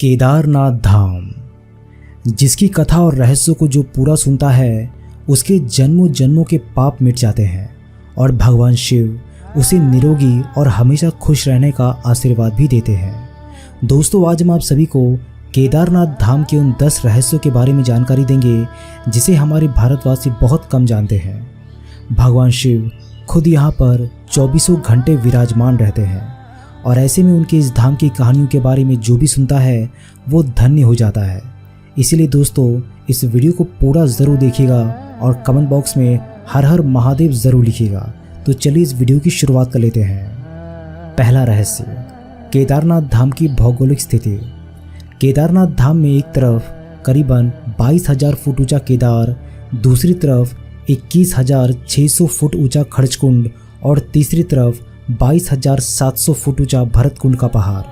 केदारनाथ धाम, जिसकी कथा और रहस्यों को जो पूरा सुनता है उसके जन्मों जन्मों के पाप मिट जाते हैं और भगवान शिव उसे निरोगी और हमेशा खुश रहने का आशीर्वाद भी देते हैं। दोस्तों, आज हम आप सभी को केदारनाथ धाम के उन 10 रहस्यों के बारे में जानकारी देंगे जिसे हमारे भारतवासी बहुत कम जानते हैं। भगवान शिव खुद यहाँ पर 24 घंटे विराजमान रहते हैं और ऐसे में उनके इस धाम की कहानियों के बारे में जो भी सुनता है वो धन्य हो जाता है। इसीलिए दोस्तों, इस वीडियो को पूरा ज़रूर देखिएगा और कमेंट बॉक्स में हर हर महादेव ज़रूर लिखिएगा। तो चलिए इस वीडियो की शुरुआत कर लेते हैं। पहला रहस्य, केदारनाथ धाम की भौगोलिक स्थिति। केदारनाथ धाम में एक तरफ करीबन 22,000 फुट ऊंचा केदार, दूसरी तरफ 21,600 फुट ऊंचा खड़चकुंड और तीसरी तरफ 22,700 फुट ऊंचा भरतकुंड का पहाड़।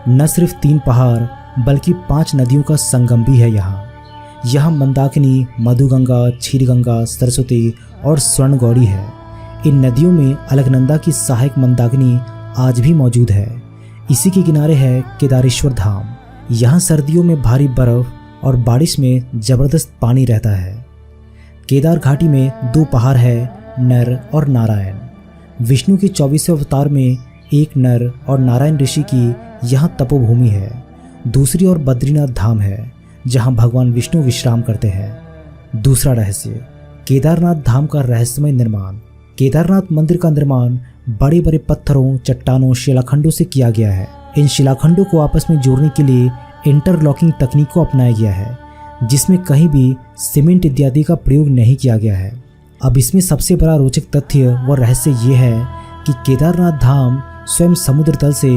न सिर्फ 3 पहाड़ बल्कि 5 नदियों का संगम भी है यहाँ मंदाकिनी, मधुगंगा, क्षीरगंगा, सरस्वती और स्वर्णगौरी है। इन नदियों में अलकनंदा की सहायक मंदाकिनी आज भी मौजूद है। इसी के किनारे है केदारेश्वर धाम। यहाँ सर्दियों में भारी बर्फ और बारिश में जबरदस्त पानी रहता है। केदार घाटी में 2 पहाड़ है, नर और नारायण। विष्णु के 24वें अवतार में एक नर और नारायण ऋषि की यहाँ तपोभूमि है। दूसरी ओर बद्रीनाथ धाम है जहाँ भगवान विष्णु विश्राम करते हैं। दूसरा रहस्य, केदारनाथ धाम का रहस्यमय निर्माण। केदारनाथ मंदिर का निर्माण बड़े बड़े पत्थरों, चट्टानों, शिलाखंडों से किया गया है। इन शिलाखंडों को आपस में जोड़ने के लिए इंटरलॉकिंग तकनीक को अपनाया गया है, जिसमें कहीं भी सीमेंट इत्यादि का प्रयोग नहीं किया गया है। अब इसमें सबसे बड़ा रोचक तथ्य व रहस्य ये है कि केदारनाथ धाम स्वयं समुद्र तल से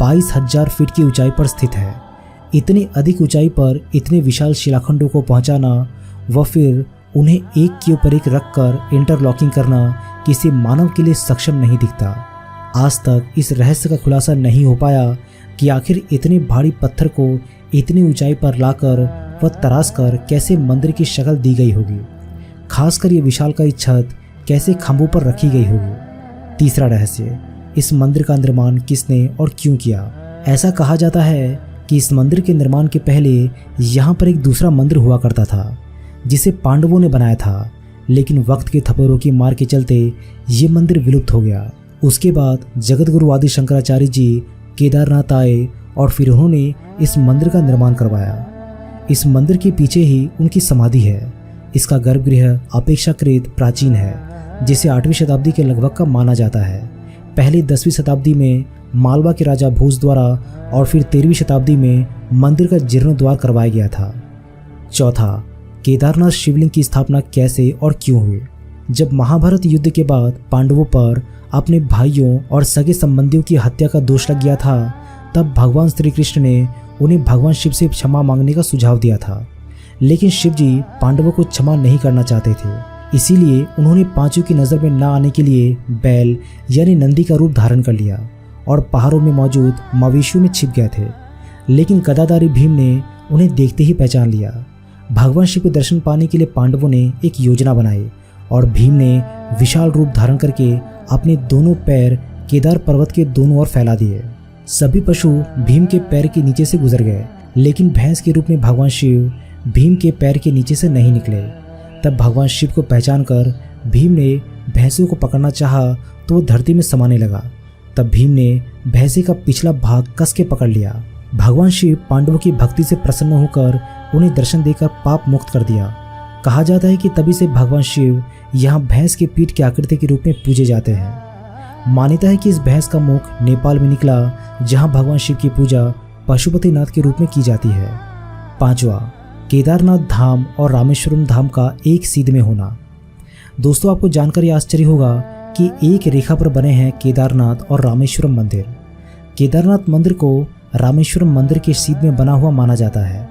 22,000 फीट की ऊंचाई पर स्थित है। इतनी अधिक ऊंचाई पर इतने विशाल शिलाखंडों को पहुंचाना व फिर उन्हें एक के ऊपर एक रखकर इंटरलॉकिंग करना किसी मानव के लिए सक्षम नहीं दिखता। आज तक इस रहस्य का खुलासा नहीं हो पाया कि आखिर इतने भारी पत्थर को इतनी ऊंचाई पर लाकर व तराश कर कैसे मंदिर की शक्ल दी गई होगी। खासकर ये विशालकाय छत कैसे खंभों पर रखी गई होगी। तीसरा रहस्य, इस मंदिर का निर्माण किसने और क्यों किया। ऐसा कहा जाता है कि इस मंदिर के निर्माण के पहले यहाँ पर एक दूसरा मंदिर हुआ करता था जिसे पांडवों ने बनाया था, लेकिन वक्त के थपेड़ों की मार के चलते ये मंदिर विलुप्त हो गया। उसके बाद जगतगुरु आदि शंकराचार्य जी केदारनाथ आए और फिर उन्होंने इस मंदिर का निर्माण करवाया। इस मंदिर के पीछे ही उनकी समाधि है। इसका गर्भगृह अपेक्षाकृत प्राचीन है, जिसे 8वीं शताब्दी के लगभग का माना जाता है। पहले 10वीं शताब्दी में मालवा के राजा भोज द्वारा और फिर 13वीं शताब्दी में मंदिर का जीर्णोद्धार करवाया गया था। चौथा, केदारनाथ शिवलिंग की स्थापना कैसे और क्यों हुई। जब महाभारत युद्ध के बाद पांडवों पर अपने भाइयों और सगे संबंधियों की हत्या का दोष लग गया था, तब भगवान श्री कृष्ण ने उन्हें भगवान शिव से क्षमा मांगने का सुझाव दिया था। लेकिन शिव जी पांडवों को क्षमा नहीं करना चाहते थे, इसीलिए उन्होंने पांचों की नज़र में न आने के लिए बैल यानी नंदी का रूप धारण कर लिया और पहाड़ों में मौजूद मवेशियों में छिप गए थे। लेकिन गदाधारी भीम ने उन्हें देखते ही पहचान लिया। भगवान शिव के दर्शन पाने के लिए पांडवों ने एक योजना बनाई और भीम ने विशाल रूप धारण करके अपने दोनों पैर केदार पर्वत के दोनों ओर फैला दिए। सभी पशु भीम के पैर के नीचे से गुजर गए, लेकिन भैंस के रूप में भगवान शिव भीम के पैर के नीचे से नहीं निकले। तब भगवान शिव को पहचान कर भीम ने भैंसों को पकड़ना चाहा तो वो धरती में समाने लगा। तब भीम ने भैंसे का पिछला भाग कस के पकड़ लिया। भगवान शिव पांडवों की भक्ति से प्रसन्न होकर उन्हें दर्शन देकर पाप मुक्त कर दिया। कहा जाता है कि तभी से भगवान शिव यहाँ भैंस के पीठ की आकृति के रूप में पूजे जाते हैं। मान्यता है कि इस भैंस का मुख नेपाल में निकला, जहाँ भगवान शिव की पूजा पशुपतिनाथ के रूप में की जाती है। पांचवा, केदारनाथ धाम और रामेश्वरम धाम का एक सीध में होना। दोस्तों, आपको जानकर यह आश्चर्य होगा कि एक रेखा पर बने हैं केदारनाथ और रामेश्वरम मंदिर। केदारनाथ मंदिर को रामेश्वरम मंदिर के सीध में बना हुआ माना जाता है।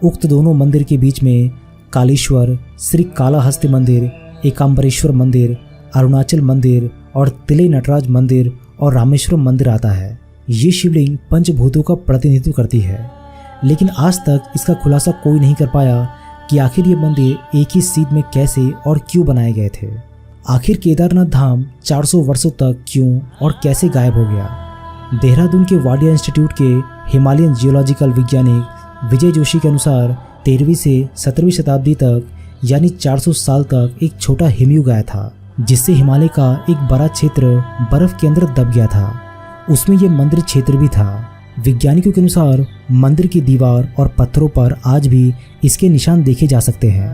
उक्त दोनों मंदिर के बीच में कालेश्वर, श्री कालाहस्ती मंदिर, एकांबरेश्वर मंदिर, अरुणाचल मंदिर और तिलई नटराज मंदिर और रामेश्वरम मंदिर आता है। ये शिवलिंग पंचभूतों का प्रतिनिधित्व करती है, लेकिन आज तक इसका खुलासा कोई नहीं कर पाया कि आखिर ये मंदिर एक ही सीध में कैसे और क्यों बनाए गए थे। आखिर केदारनाथ धाम 400 वर्षों तक क्यों और कैसे गायब हो गया। देहरादून के वाडिया इंस्टीट्यूट के हिमालयन जियोलॉजिकल वैज्ञानिक विजय जोशी के अनुसार 13वीं से 17वीं शताब्दी तक यानी 400 साल तक एक छोटा हिमयुग आया था, जिससे हिमालय का एक बड़ा क्षेत्र बर्फ के अंदर दब गया था। उसमें यह मंदिर क्षेत्र भी था। वैज्ञानिकों के अनुसार मंदिर की दीवार और पत्थरों पर आज भी इसके निशान देखे जा सकते हैं।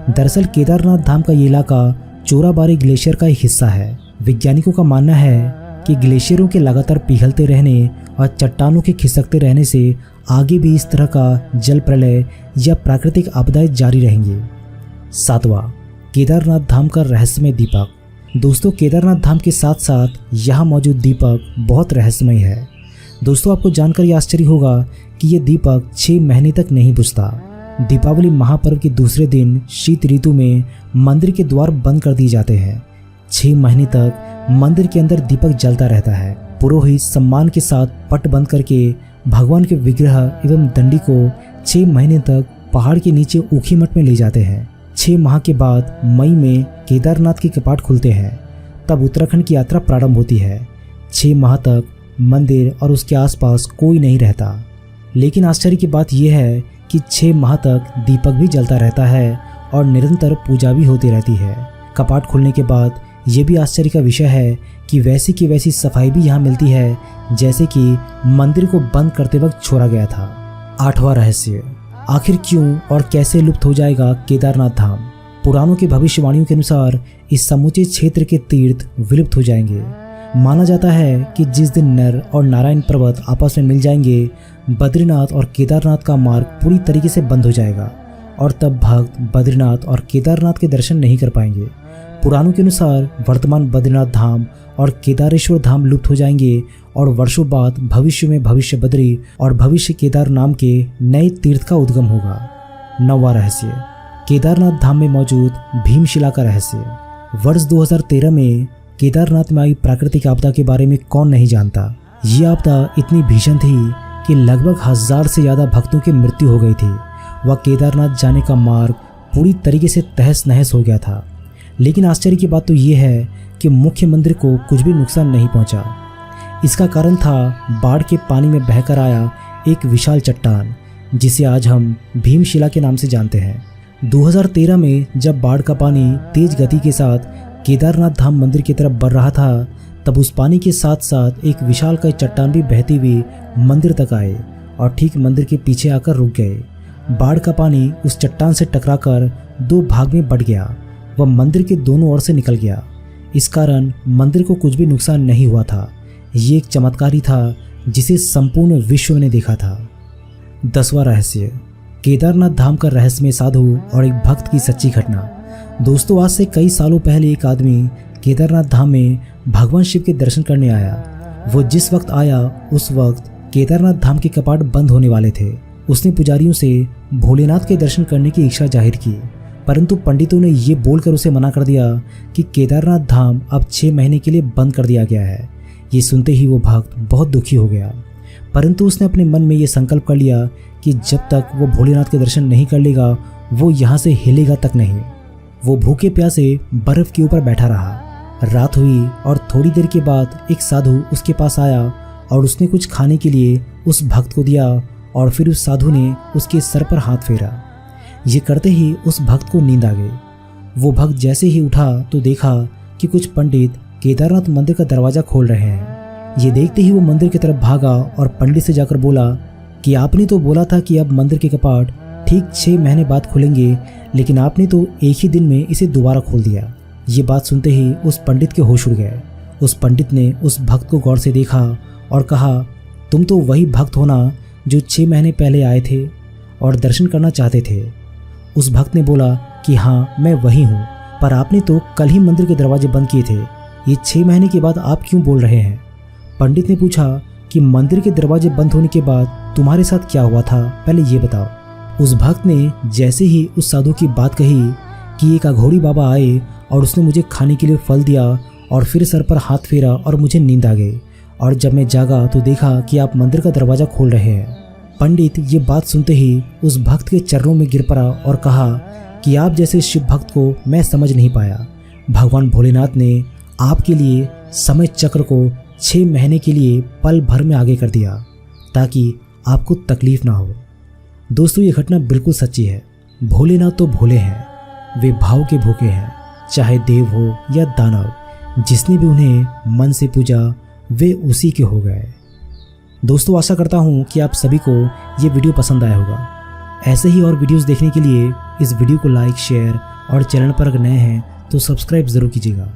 दरअसल केदारनाथ धाम का ये इलाका चोराबाड़ी ग्लेशियर का एक हिस्सा है। वैज्ञानिकों का मानना है कि ग्लेशियरों के लगातार पिघलते रहने और चट्टानों के खिसकते रहने से आगे भी इस तरह का जल प्रलय या प्राकृतिक आपदाएं जारी रहेंगी। 7वां, केदारनाथ धाम का रहस्यमय दीपक। दोस्तों, केदारनाथ धाम के साथ साथ यहाँ मौजूद दीपक बहुत रहस्यमय है। दोस्तों, आपको जानकर ये आश्चर्य होगा कि ये दीपक 6 महीने तक नहीं बुझता। दीपावली महापर्व के दूसरे दिन शीत ऋतु में मंदिर के द्वार बंद कर दिए जाते हैं। 6 महीने तक मंदिर के अंदर दीपक जलता रहता है। पुरोहित सम्मान के साथ पट बंद करके भगवान के विग्रह एवं दंडी को 6 महीने तक पहाड़ के नीचे ऊखी मठ में ले जाते हैं। 6 माह के बाद मई में केदारनाथ के कपाट खुलते हैं। तब उत्तराखंड की यात्रा प्रारंभ होती है। 6 माह तक मंदिर और उसके आसपास कोई नहीं रहता। लेकिन आश्चर्य की बात यह है कि 6 माह तक दीपक भी जलता रहता है और निरंतर पूजा भी होती रहती है। कपाट खुलने के बाद ये भी आश्चर्य का विषय है कि वैसी की वैसी सफाई भी यहाँ मिलती है जैसे कि मंदिर को बंद करते वक्त छोड़ा गया था। 8वां रहस्य, आखिर क्यों और कैसे लुप्त हो जाएगा केदारनाथ धाम। पुराणों की भविष्यवाणियों के अनुसार इस समूचे क्षेत्र के तीर्थ विलुप्त हो जाएंगे। माना जाता है कि जिस दिन नर और नारायण पर्वत आपस में मिल जाएंगे, बद्रीनाथ और केदारनाथ का मार्ग पूरी तरीके से बंद हो जाएगा और तब भक्त बद्रीनाथ और केदारनाथ के दर्शन नहीं कर पाएंगे। पुराणों के अनुसार वर्तमान बद्रीनाथ धाम और केदारेश्वर धाम लुप्त हो जाएंगे और वर्षों बाद भविष्य में भविष्य बद्री और भविष्य केदार नाम के नए तीर्थ का उद्गम होगा। 9वां रहस्य, केदारनाथ धाम में मौजूद भीमशिला का रहस्य। वर्ष 2013 में केदारनाथ में आई प्राकृतिक आपदा के बारे में कौन नहीं जानता। ये आपदा इतनी भीषण थी कि लगभग 1000 से ज़्यादा भक्तों की मृत्यु हो गई थी। वह केदारनाथ जाने का मार्ग पूरी तरीके से तहस नहस हो गया था। लेकिन आश्चर्य की बात तो ये है कि मुख्य मंदिर को कुछ भी नुकसान नहीं पहुंचा। इसका कारण था बाढ़ के पानी में बहकर आया एक विशाल चट्टान, जिसे आज हम भीमशिला के नाम से जानते हैं। 2013 में जब बाढ़ का पानी तेज गति के साथ केदारनाथ धाम मंदिर की तरफ बढ़ रहा था, तब उस पानी के साथ साथ एक विशालकाय चट्टान भी बहती हुई मंदिर तक आए और ठीक मंदिर के पीछे आकर रुक गए। बाढ़ का पानी उस चट्टान से टकराकर 2 भाग में बंट गया। वह मंदिर के दोनों ओर से निकल गया। इस कारण मंदिर को कुछ भी नुकसान नहीं हुआ था। ये एक चमत्कार ही था जिसे संपूर्ण विश्व ने देखा था। 10वां रहस्य, केदारनाथ धाम का रहस्यमय साधु और एक भक्त की सच्ची घटना। दोस्तों, आज से कई सालों पहले एक आदमी केदारनाथ धाम में भगवान शिव के दर्शन करने आया। वो जिस वक्त आया उस वक्त केदारनाथ धाम के कपाट बंद होने वाले थे। उसने पुजारियों से भोलेनाथ के दर्शन करने की इच्छा जाहिर की, परंतु पंडितों ने ये बोलकर उसे मना कर दिया कि केदारनाथ धाम अब 6 महीने के लिए बंद कर दिया गया है। ये सुनते ही वो भक्त बहुत दुखी हो गया, परंतु उसने अपने मन में ये संकल्प कर लिया कि जब तक वो भोलेनाथ के दर्शन नहीं कर लेगा वो यहाँ से हिलेगा तक नहीं। वो भूखे प्यासे बर्फ के ऊपर बैठा रहा। रात हुई और थोड़ी देर के बाद एक साधु उसके पास आया और उसने कुछ खाने के लिए उस भक्त को दिया और फिर उस साधु ने उसके सर पर हाथ फेरा। ये करते ही उस भक्त को नींद आ गई। वो भक्त जैसे ही उठा तो देखा कि कुछ पंडित केदारनाथ मंदिर का दरवाज़ा खोल रहे हैं। ये देखते ही वो मंदिर की तरफ भागा और पंडित से जाकर बोला कि आपने तो बोला था कि अब मंदिर के कपाट ठीक 6 महीने बाद खुलेंगे, लेकिन आपने तो एक ही दिन में इसे दोबारा खोल दिया। ये बात सुनते ही उस पंडित के होश उड़ गए। उस पंडित ने उस भक्त को गौर से देखा और कहा, तुम तो वही भक्त हो ना जो 6 महीने पहले आए थे और दर्शन करना चाहते थे। उस भक्त ने बोला कि हाँ, मैं वही हूँ, पर आपने तो कल ही मंदिर के दरवाजे बंद किए थे। ये 6 महीने के बाद आप क्यों बोल रहे हैं? पंडित ने पूछा कि मंदिर के दरवाजे बंद होने के बाद तुम्हारे साथ क्या हुआ था, पहले ये बताओ। उस भक्त ने जैसे ही उस साधु की बात कही कि एक अघोरी बाबा आए और उसने मुझे खाने के लिए फल दिया और फिर सर पर हाथ फेरा और मुझे नींद आ गई, और जब मैं जागा तो देखा कि आप मंदिर का दरवाज़ा खोल रहे हैं। पंडित ये बात सुनते ही उस भक्त के चरणों में गिर पड़ा और कहा कि आप जैसे शिव भक्त को मैं समझ नहीं पाया। भगवान भोलेनाथ ने आपके लिए समय चक्र को 6 महीने के लिए पल भर में आगे कर दिया ताकि आपको तकलीफ ना हो। दोस्तों, ये घटना बिल्कुल सच्ची है। भोलेनाथ तो भोले हैं, वे भाव के भूखे हैं। चाहे देव हो या दानव, जिसने भी उन्हें मन से पूजा वे उसी के हो गए। दोस्तों, आशा करता हूँ कि आप सभी को ये वीडियो पसंद आया होगा। ऐसे ही और वीडियोस देखने के लिए इस वीडियो को लाइक, शेयर और चैनल पर अगर नए हैं तो सब्सक्राइब ज़रूर कीजिएगा।